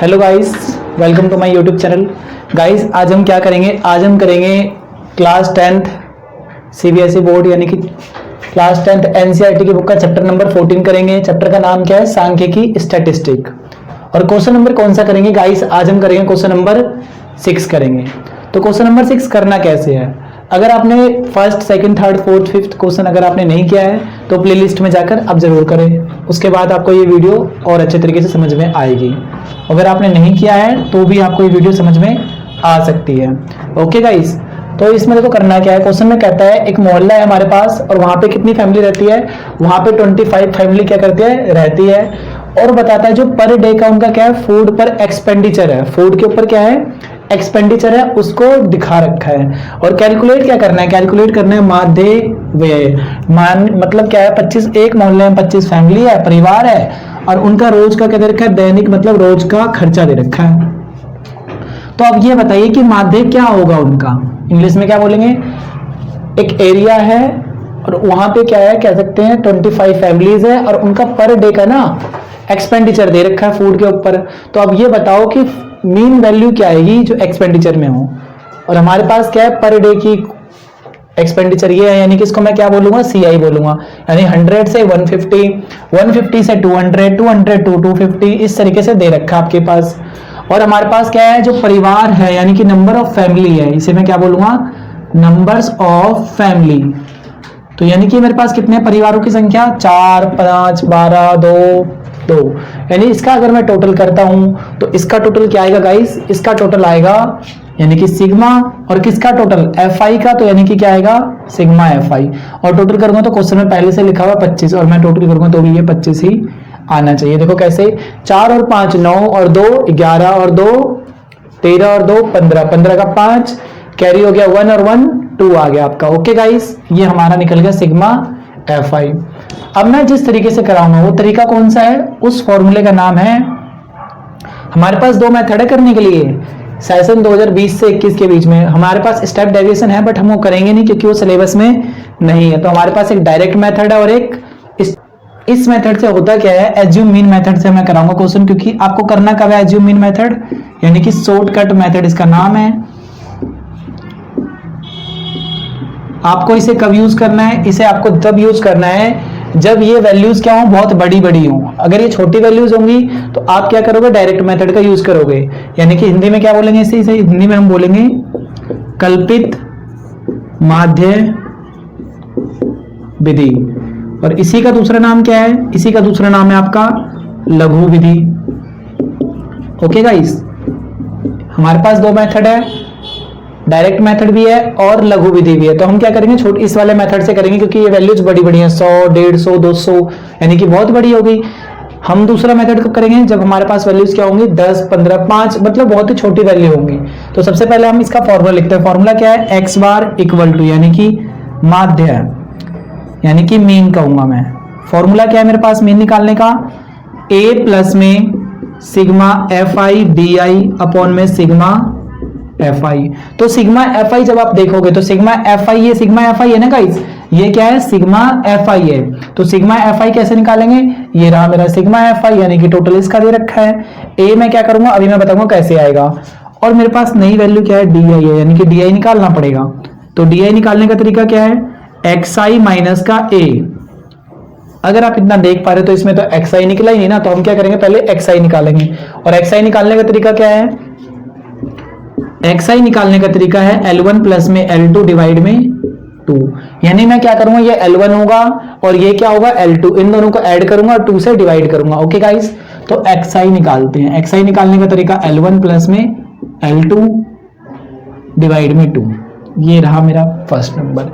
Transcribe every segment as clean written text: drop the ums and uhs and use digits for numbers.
Hello guys, welcome to my YouTube channel. Guys आज हम क्या करेंगे, आज हम करेंगे क्लास 10th सीबीएसई बोर्ड यानी कि क्लास 10th एनसीईआरटी की बुक का चैप्टर नंबर 14 करेंगे। चैप्टर का नाम क्या है, सांख्यिकी स्टैटिस्टिक। और क्वेश्चन नंबर कौन सा करेंगे गाइस, आज हम करेंगे क्वेश्चन नंबर 6 करेंगे। तो क्वेश्चन नंबर 6 करना कैसे है, अगर आपने first second third fourth fifth question अगर आपने नहीं किया है तो प्लेलिस्ट में जाकर आप जरूर करें, उसके बाद आपको ये वीडियो और अच्छे तरीके से समझ में आएगी। अगर आपने नहीं किया है तो भी आपको ये वीडियो समझ में आ सकती है। ओके गाइस, तो इसमें देखो करना क्या है। क्वेश्चन में कहता है एक मोहल्ला है हमारे पास और वहां पे कितनी फैमिली रहती है, वहां पे 25 फैमिली क्या करती है, रहती है। और बताता है जो पर डे का उनका क्या है, फूड पर एक्सपेंडिचर है, फूड के ऊपर क्या है, एक्सपेंडिचर है, उसको दिखा रखा है। और कैलकुलेट क्या करना है, कैलकुलेट करना है माध्य व्यय। मतलब क्या है, 25 एक मोहल्ले में 25 फैमिली है, परिवार है, और उनका रोज का क्या दे रखा है, दैनिक मतलब रोज का खर्चा दे रखा है। तो अब ये बताइए कि माध्य क्या होगा उनका, इंग्लिश में क्या बोलेंगे। एक एरिया है और वहां पे क्या है, कह सकते हैं 25 फैमिलीज है और उनका पर डे का ना एक्सपेंडिचर दे रखा है फूड के ऊपर। तो अब ये बताओ कि मीन वैल्यू क्या आएगी जो एक्सपेंडिचर में हो। और हमारे पास क्या है, पर डे की एक्सपेंडिचर ये है, यानी कि इसको मैं क्या बोलूंगा, सीआई बोलूंगा। यानी 100 से 150, 150 से 200, 200 to 250, इस तरीके से दे रखा है आपके पास। और हमारे पास क्या है, जो परिवार है यानी कि नंबर ऑफ फैमिली है, इसे मैं क्या बोलूंगा, नंबर्स ऑफ फैमिली। तो यानी कि मेरे पास कितने परिवारों की संख्या, 4, 5, 12, 2। यानी इसका अगर मैं टोटल करता हूं तो इसका टोटल क्या आएगा गाइस, इसका टोटल आएगा यानी कि सिग्मा, और किसका टोटल, एफ आई का, तो यानी कि क्या आएगा, सिग्मा एफ आई। और टोटल करूंगा तो क्वेश्चन में पहले से लिखा हुआ 25 और मैं टोटल करूंगा तो भी ये 25 ही आना चाहिए। देखो कैसे, 4 और 5 9 और 2 11 और 2 13 और 2 15, 15 का 5 कैरी हो गया, 1 और 1 2 आ गया आपका। ओके गाइस, ये हमारा निकल गया सिग्मा एफ आई। अब मैं जिस तरीके से कराऊंगा वो तरीका कौन सा है, उस फॉर्मूले का नाम है, हमारे पास दो मेथड है करने के लिए। सेशन 2020 से 21 के बीच में हमारे पास स्टेप डेविएशन है, बट हम वो करेंगे नहीं क्योंकि वो सिलेबस में नहीं है। तो हमारे पास एक डायरेक्ट मेथड है और एक इस मेथड से होता क्या है, एज्यूम मीन मेथड से मैं कराऊंगा क्वेश्चन, क्योंकि आपको करना कब है, एज्यूम मीन मेथड यानी कि शॉर्टकट मेथड इसका नाम है। आपको इसे कब यूज करना है, इसे आपको तब यूज करना है जब ये वैल्यूज क्या हो, बहुत बड़ी बड़ी हो। अगर ये छोटी वैल्यूज होंगी तो आप क्या करोगे, डायरेक्ट मेथड का यूज करोगे। यानी कि हिंदी में क्या बोलेंगे, इसे हिंदी में हम बोलेंगे कल्पित माध्य विधि। और इसी का दूसरा नाम क्या है, इसी का दूसरा नाम है आपका लघु विधि। ओके गाइस, हमारे पास दो मेथड है, डायरेक्ट मेथड भी है और लघु विधि भी है। तो हम क्या करेंगे, छोटे इस वाले मेथड से करेंगे क्योंकि ये वैल्यूज बड़ी बड़ी हैं, 100 150 200 यानी कि बहुत बड़ी हो गई। हम दूसरा मेथड कब करेंगे, जब हमारे पास वैल्यूज क्या होंगी, 10 15 5, मतलब बहुत ही छोटी वैल्यू होंगी। तो सबसे पहले हम इसका फॉर्मूला लिखते हैं। फॉर्मूला क्या है, एक्स बार इक्वल टू यानी कि माध्य यानी कि मीन कहूंगा मैं। फॉर्मूला क्या है मेरे पास मीन निकालने का, ए प्लस में sigma F I D I upon में सिग्मा एफ आई। तो सिग्मा एफ आई जब आप देखोगे तो सिग्मा एफ आई, ये सिग्मा एफ आई है ना गाइस, ये क्या है, सिग्मा एफ आई है। तो सिग्मा एफ आई कैसे निकालेंगे, ये रहा मेरा सिग्मा एफ आई यानी कि टोटल इसका दे रखा है। ए मैं क्या करूंगा, अभी मैं बताऊंगा कैसे आएगा। और मेरे पास नई वैल्यू क्या है, डी आई है, यानी कि डी आई निकालना पड़ेगा। तो डी आई निकालने का तरीका क्या है, एक्स आई माइनस का ए। अगर आप इतना देख पा रहे तो इसमें तो एक्स आई निकला ही नहीं ना, तो हम क्या करेंगे, पहले एक्स आई निकालेंगे। और एक्स आई निकालने का तरीका क्या है, एक्स आई निकालने का तरीका है L1 प्लस में L2 डिवाइड में 2। यानी मैं क्या करूंगा, ये L1 होगा और ये क्या होगा L2, इन दोनों को ऐड करूंगा और 2 से डिवाइड करूंगा। ओके गाइस, तो एक्स आई निकालते हैं। एक्स आई निकालने का तरीका L1 प्लस में L2 डिवाइड में 2। ये रहा मेरा फर्स्ट नंबर।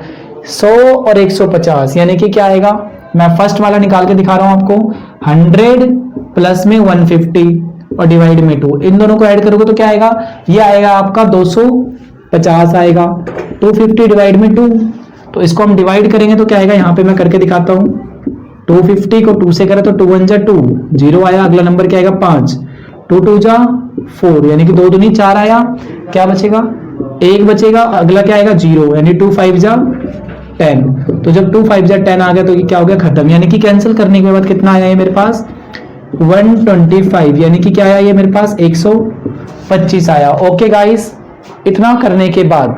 100 और 150 यानी कि क्या आएगा, मैं फर्स्ट वाला निकाल के दिखा रहा हूं आपको, 100 प्लस में 150 और डिवाइड में 2, इन दोनों को ऐड करोगे तो क्या आएगा, ये आएगा आपका 250 आएगा। 250 डिवाइड में 2, तो इसको हम डिवाइड करेंगे तो क्या आएगा, यहां पे मैं करके दिखाता हूं। 250 को 2 से करें तो 2 1 जा 2, 0 आया। अगला नंबर क्या आएगा, 5, 2 2 जा 4 यानी कि 2 दूनी 4 आया। क्या बचेगा, 1 बचेगा। अगला क्या आएगा, 0 यानी 2 5 जा 10। तो जब 2 5 जा 10 आ गया तो ये क्या हो गया, खत्म। यानी कि कैंसिल करने के बाद कितना आया है मेरे पास, 125 यानी कि क्या आया ये मेरे पास 125 आया। ओके गाइस, इतना करने के बाद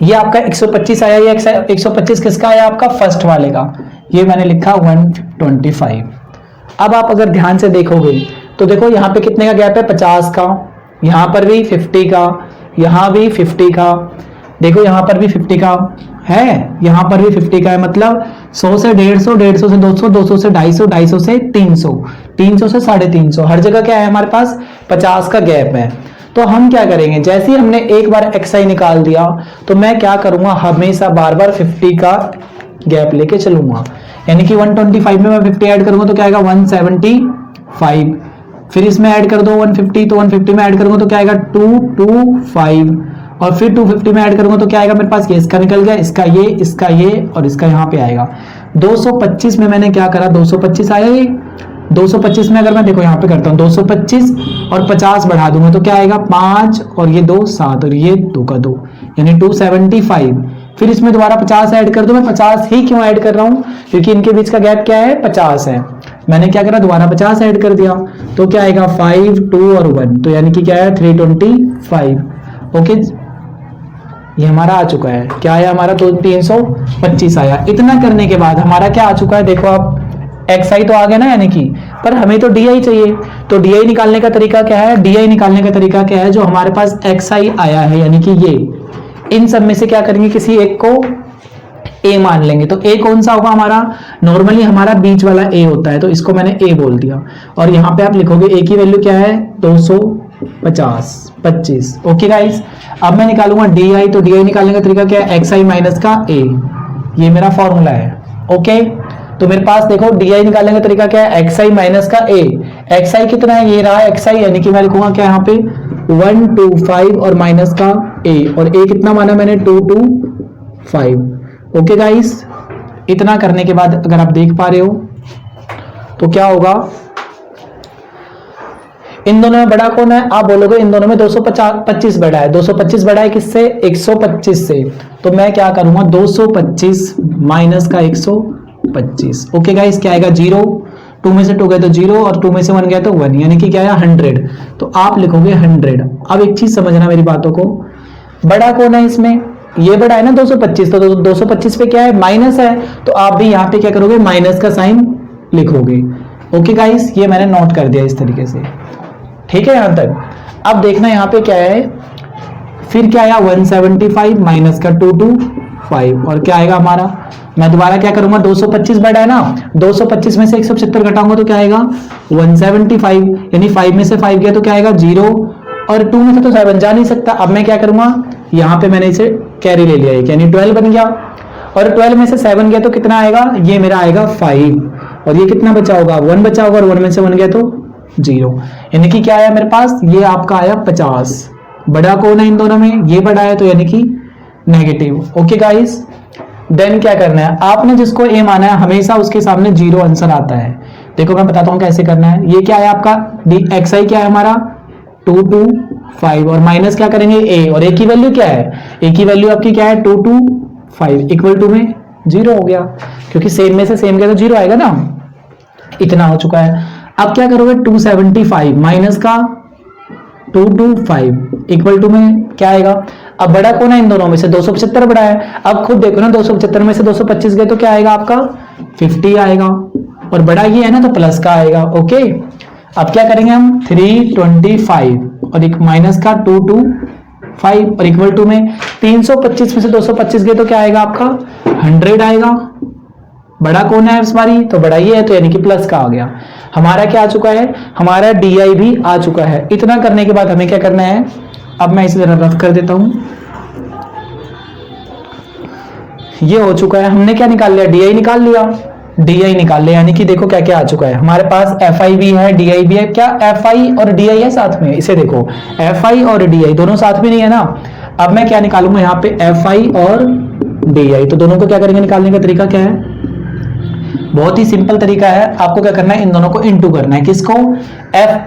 ये आपका 125 आया। ये 125 किसका आया? आपका फर्स्ट वाले का। ये मैंने लिखा 125। अब आप अगर ध्यान से देखोगे तो देखो यहाँ पे कितने का गैप है? 50 का। यहाँ पर भी 50 का, यहाँ भी 50 का, देखो यहाँ पर भी 50 का है, यहाँ पर भी 50 का है। मतलब 100 से 150, 150 से 200, 200 से 250, 250 से 300, 300 से 350, हर जगह क्या है हमारे पास? 50 का गैप है। तो हम क्या करेंगे, जैसे ही हमने एक बार xi निकाल दिया तो मैं क्या करूंगा, हमेशा बार बार 50 का गैप लेके चलूंगा। यानी कि 125 में मैं 50 ऐड करूंगा तो क्या आएगा? 175। फिर इसमें ऐड कर दो 150, तो 150 में ऐड करूंगा तो क्या आएगा? 225। और फिर 250 में ऐड करूंगा तो क्या आएगा मेरे पास? ये इसका निकल गया, इसका ये और इसका यहाँ पे आएगा। 225 में मैंने क्या करा? 225 आया ये। 225 में अगर मैं देखो यहाँ पे करता हूँ 225 और 50 बढ़ा दूंगा तो क्या आएगा? 5 और ये 2 7 और ये 2 का 2 यानी 275। फिर इसमें दोबारा 50 ऐड कर दो। मैं 50 ही क्यों ऐड कर रहा हूँ? क्योंकि इनके बीच का गैप क्या है? 50 है। मैंने क्या करा? दोबारा 50 ऐड कर दिया तो क्या आएगा? 5 2 और 1, तो यानी कि क्या है? 325। ओके, ये हमारा आ चुका है। क्या आया हमारा? 325 आया। इतना करने के बाद हमारा क्या आ चुका है? देखो आप, xi तो आ गया ना, यानी कि, पर हमें तो di चाहिए। तो di निकालने का तरीका क्या है? di निकालने का तरीका क्या है? जो हमारे पास xi आया है, यानी कि ये, इन सब में से क्या करेंगे? किसी एक को a मान लेंगे। तो a कौन सा होगा हमारा? नॉर्मली हमारा बीच वाला a होता है, तो इसको मैंने a बोल दिया। और यहाँ पे आप लिखोगे a की वैल्यू क्या है? 225। ओके गाइस, अब मैं निकालूंगा di। तो di निकालने का तरीका क्या है? xi माइनस का a, ये मेरा फॉर्मूला है। ओके, तो मेरे पास देखो di निकालने का तरीका क्या है? xi माइनस का a। xi कितना है? ये रहा xi, यानी कि मैं लिखूंगा क्या यहाँ पे? 125 और माइनस का a, और a कितना माना मैंने? 225। ओके गाइस, इतना करने के बाद अगर आप देख पा रहे हो तो क्या होगा? इन दोनों में बड़ा कौन है? आप बोलोगे इन दोनों में 225 बड़ा है। 225 बड़ा है किससे? 125 से। तो मैं क्या करूंगा? 225 माइनस का 125। ओके गाइस, क्या आएगा? 0। 2 में से 2 गए तो 0 और 2 में से 1 गया तो 1, यानी कि क्या आया? 100। तो आप लिखोगे 100। अब एक चीज समझना मेरी बातों को, बड़ा कौन है इसमें? ये बड़ा है ना 225। तो 225 पे क्या है? माइनस है। तो आप भी यहाँ पे क्या करोगे? माइनस का साइन लिखोगे। ओके गाइस, ये मैंने नोट कर दिया इस तरीके से। ठीक है यहां तक। अब देखना यहाँ पे क्या है, फिर क्या आया? 175 माइनस का 225, और क्या आएगा हमारा? मैं दोबारा क्या करूंगा? 225 बड़ा है ना, 225 में से 175 घटाऊंगा तो क्या आएगा? 175, यानी 5 में से 5 गया तो क्या आएगा? 0, और 2 में से तो 7 जा नहीं सकता। अब मैं क्या करूंगा? यहाँ पे मैंने इसे कैरी ले लिया, यानी 12 बन गया, और 12 में से 7 गया तो कितना आएगा? ये मेरा आएगा 5, और ये कितना बचा होगा? 1 बचा होगा, और 1 में से 1 गया तो 0, यानी कि क्या आया मेरे पास? ये आपका आया 50। बड़ा कौन है इन दोनों में? ये बड़ा है, तो यानी कि नेगेटिव। ओके गाइस, देन क्या करना है? आपने जिसको a माना है हमेशा उसके सामने 0 आंसर आता है। देखो मैं बताता हूं कैसे करना है। ये क्या है आपका? xi क्या है हमारा? 225, और माइनस क्या करेंगे? a, और a की वैल्यू क्या है? a की वैल्यू आपकी क्या है? 225 इक्वल टू में 0 हो गया, क्योंकि सेम में से सेम गया तो 0 आएगा ना। इतना हो चुका है। अब क्या करोगे? 275 माइनस का 225 इक्वल टू में क्या आएगा? अब बड़ा कौन है इन दोनों में से? 275 बड़ा है। अब खुद देखो ना, 275 में से 225 गए तो क्या आएगा आपका? 50 आएगा, और बड़ा ये है ना तो प्लस का आएगा। ओके, अब क्या करेंगे हम? 325 और एक माइनस का 225 और इक्वल टू में 325 में से 225 गए तो क्या आएगा आपका? 100 आएगा। बड़ा कौन है इस बारी? तो बड़ा ये है, तो यानी कि प्लस का आ गया। हमारा क्या आ चुका है? हमारा di भी आ चुका है। इतना करने के बाद हमें क्या करना है? अब मैं इसे जरा रफ कर देता हूं। ये हो चुका है। हमने क्या निकाल लिया? di निकाल लिया। di निकाल लिया, यानी कि देखो क्या क्या आ चुका है हमारे पास। fi भी है, di भी है। क्या fi और di है साथ में? इसे देखो, fi और di दोनों साथ में नहीं है ना। अब मैं क्या निकालूंगा यहाँ पे? fi और di। तो दोनों को क्या करेंगे? निकालने का तरीका क्या है? बहुत ही सिंपल तरीका है। आपको क्या करना है? इन दोनों को इनटू करना है। किसको?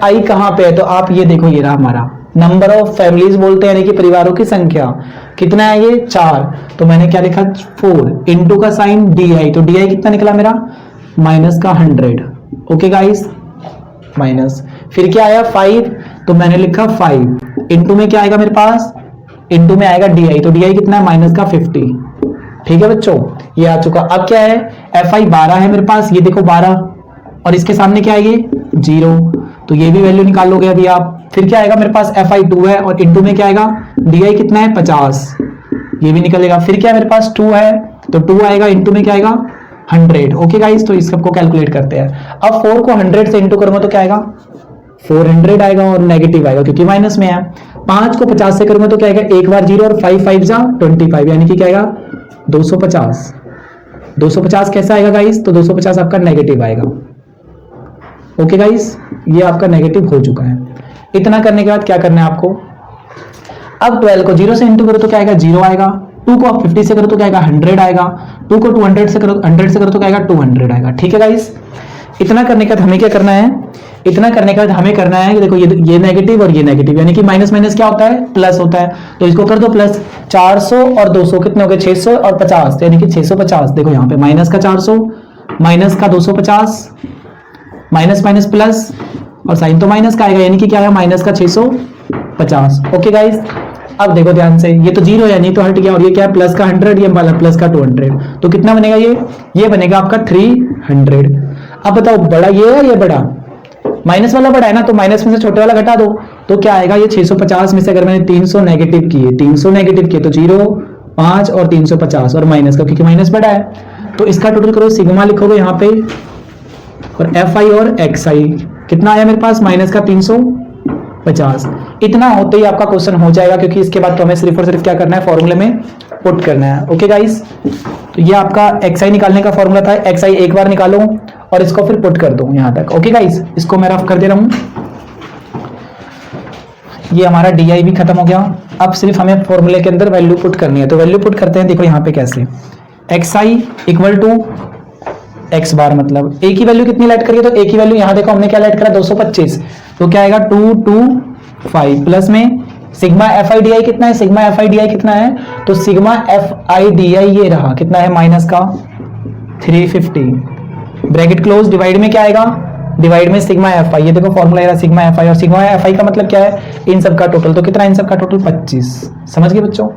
fi कहां पे है? तो आप ये देखो, ये रहा हमारा नंबर ऑफ फैमिलीज बोलते हैं, यानी कि परिवारों की संख्या। कितना है ये? 4। तो मैंने क्या लिखा? 4 इनटू का साइन di। तो di कितना निकला मेरा? माइनस का 100। ओके गाइस, माइनस, फिर क्या आया 5, तो मैंने लिखा 5 इंटू में क्या आएगा मेरे पास, इंटू में आएगा डी आई, तो डी आई कितना है माइनस का 50। ठीक है बच्चों, ये आ चुका। अब क्या है, एफ आई 12 है मेरे पास, ये देखो 12, और इसके सामने क्या है ये 0, तो ये भी वैल्यू निकाल लोगे अभी आप। फिर क्या आएगा मेरे पास एफ आई 2 है और इंटू में क्या आएगा डी आई कितना है 50, ये भी निकलेगा। फिर क्या मेरे पास 2 है तो 2 आएगा, इंटू में क्या आएगा 100। ओके गाइस, तो इस सबको कैलकुलेट करते हैं। अब 4 को 100 से इंटू करूंगा तो क्या आएगा 400 आएगा और नेगेटिव आएगा क्योंकि माइनस में है। 5 को 50 से करूंगा तो क्या आएगा, एक बार 0 और 5 5 जा 25, यानी कि क्या आएगा 250। 250 कैसा आएगा गाइस, तो 250 आपका नेगेटिव आएगा। ओके गाइस, ये आपका नेगेटिव हो चुका है। इतना करने के बाद क्या करना है आपको, अब 12 को 0 से इंटू करो तो क्या आएगा 0 आएगा, 2 को आप 50 से करो तो क्या आएगा 100 आएगा, 2 को 200 से करो 100 से करो तो क्या आएगा 200 आएगा। ठीक है गाइस, इतना करने के बाद हमें क्या करना है, इतना करने के बाद हमें करना है कि देखो ये नेगेटिव और ये नेगेटिव, यानी कि माइनस माइनस क्या होता है प्लस होता है, तो इसको कर दो प्लस। 400 और 200 कितने हो गए 600 और 50, यानी कि 650। देखो यहाँ पे माइनस का 400 माइनस का 250, माइनस माइनस प्लस, और साइन तो माइनस का आएगा, यानी कि क्या है माइनस का 650। ओके गाइस, अब देखो ध्यान से, ये तो 0 है यानी तो हट गया, और ये क्या है प्लस का 100, ये वाला प्लस का 200, तो कितना बनेगा ये बनेगा आपका 300। अब बताओ बड़ा ये है, ये बड़ा माइनस वाला बड़ा है ना, तो माइनस में से छोटे वाला घटा दो तो क्या आएगा, ये 650 में से अगर मैंने 300 नेगेटिव किए, 300 नेगेटिव किए तो 0 5 और 350 और माइनस का, क्योंकि माइनस बड़ा है तो इसका टोटल करो, सिग्मा लिखोगे यहाँ पे, और एफ आई और एक्स आई कितना आया मेरे पास माइनस का 350। इतना होते ही आपका क्वेश्चन हो जाएगा, क्योंकि इसके बाद तो हमें सिर्फ और सिर्फ क्या करना है, फॉर्मूले में पुट करना है। ओके गाइस, तो ये आपका एक्स आई निकालने का फॉर्मूला था, एक्स आई एक बार निकालो और इसको फिर पुट कर दो यहां तक। ओके गाइस, इसको मैं रफ कर दे रहा हूं, ये हमारा डी आई भी खत्म हो गया। अब सिर्फ हमें फॉर्मूले के अंदर वैल्यू पुट करनी है, तो वैल्यू पुट करते हैं। देखो यहाँ पे कैसे, x i equal to x bar, मतलब एक ही वैल्यू कितनी लेट करिए, तो एक ही वैल्यू यहाँ देखो हमने क्या लेट करा 225, तो क्या आएगा 225 प्लस में sigma F I D I कितना है, sigma F I D I कितना है, तो sigma F I D I ये रहा कितना है माइनस का 350, ब्रैकेट क्लोज, डिवाइड में क्या आएगा, डिवाइड में सिग्मा एफ आई, ये देखो फॉर्मूला है सिग्मा एफ आई, और सिग्मा एफ आई का मतलब क्या है इन सब का टोटल, तो कितना इन सब का टोटल 25। समझ गए बच्चों।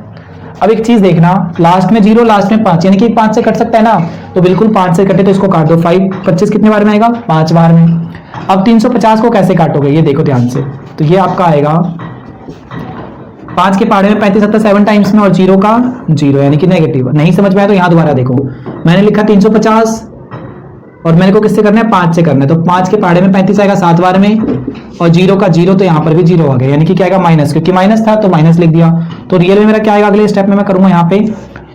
अब एक चीज देखना, लास्ट में 0 लास्ट में 5, यानी कि 5 से कट सकता है ना, तो बिल्कुल 5 से कटे तो इसको काट दो, 5 25 कितने बार में आएगा 5 बार में। अब 350 को कैसे काटोगे ये देखो ध्यान से, तो ये आपका आएगा 5 के पहाड़े में 35 आता है 7 टाइम्स में, और 0 का 0 यानी कि नेगेटिव। नहीं समझ में आया तो यहाँ दोबारा देखो, मैंने लिखा 350 और मेरे को किससे करना है 5 से करना है, तो 5 के पहाड़े में 35 आएगा 7 बार में, और 0 का 0 तो यहाँ पर भी 0 आ गया, यानी कि क्या आएगा माइनस, क्योंकि माइनस था तो माइनस लिख दिया। तो रियल में मेरा क्या आएगा अगले स्टेप में मैं करूंगा यहाँ पे,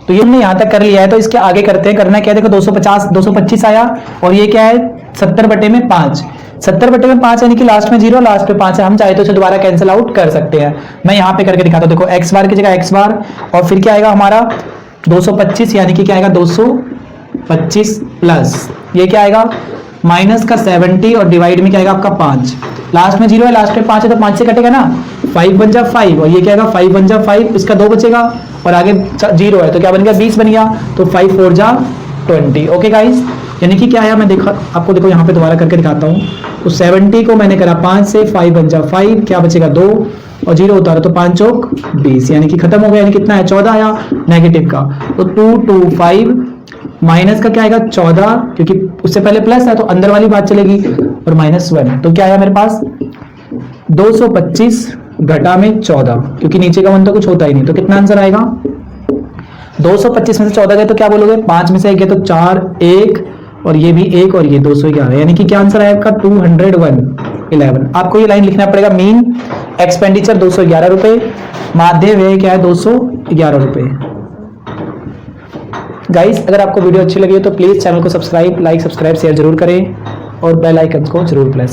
तो ये हमने यहाँ तक कर लिया है, तो इसके आगे करते हैं। करना क्या है, देखो 225 आया, और ये क्या है 70/5, 70/5 यानी कि लास्ट में 0 लास्ट में 5 है, हम चाहे तो इसे दोबारा कैंसिल आउट कर सकते हैं। मैं यहाँ पे करके दिखाता हूँ, देखो एक्स बार की जगह एक्स बार, और फिर क्या आएगा हमारा 225, यानी कि क्या आएगा 225 प्लस ये क्या आएगा माइनस का 70, और डिवाइड में क्या आएगा आपका 5, लास्ट में 0 है लास्ट में 5 है, तो 5 से कटेगा ना, 5 बन जा 5, और ये क्या आएगा 5 बन जा 5, इसका 2 बचेगा, और आगे 0 है तो क्या बन गया 20 बन गया, तो 5 4 जा 20। ओके गाइस, यानी कि क्या आया, मैं देखा आपको, देखो यहाँ पे दोबारा करके दिखाता हूँ, तो 70 को मैंने करा 5 से, 5 बन जा 5, क्या बचेगा 2, और 0 उतारा तो 5 चौक 20, यानी कि खत्म हो गया, यानी कितना है 14 आया नेगेटिव का, तो 225 माइनस का क्या आएगा 14, क्योंकि उससे पहले प्लस है तो अंदर वाली बात चलेगी, और -1, तो क्या आया मेरे पास 225 घटा में 14, क्योंकि नीचे का वन तो कुछ होता ही नहीं, तो कितना आंसर आएगा 225 में से 14 गए तो क्या बोलोगे, 5 में से 1 गए तो 4 1, और ये भी 1, और ये 211, यानी कि क्या आंसर आएगा 211। आपको ये लाइन लिखना पड़ेगा, मीन एक्सपेंडिचर 211 रुपए, माध्य व्यय क्या है 211 रुपए। गाइस, अगर आपको वीडियो अच्छी लगी हो तो प्लीज चैनल को सब्सक्राइब, लाइक, सब्सक्राइब, शेयर जरूर करें, और बेल आइकन को जरूर प्रेस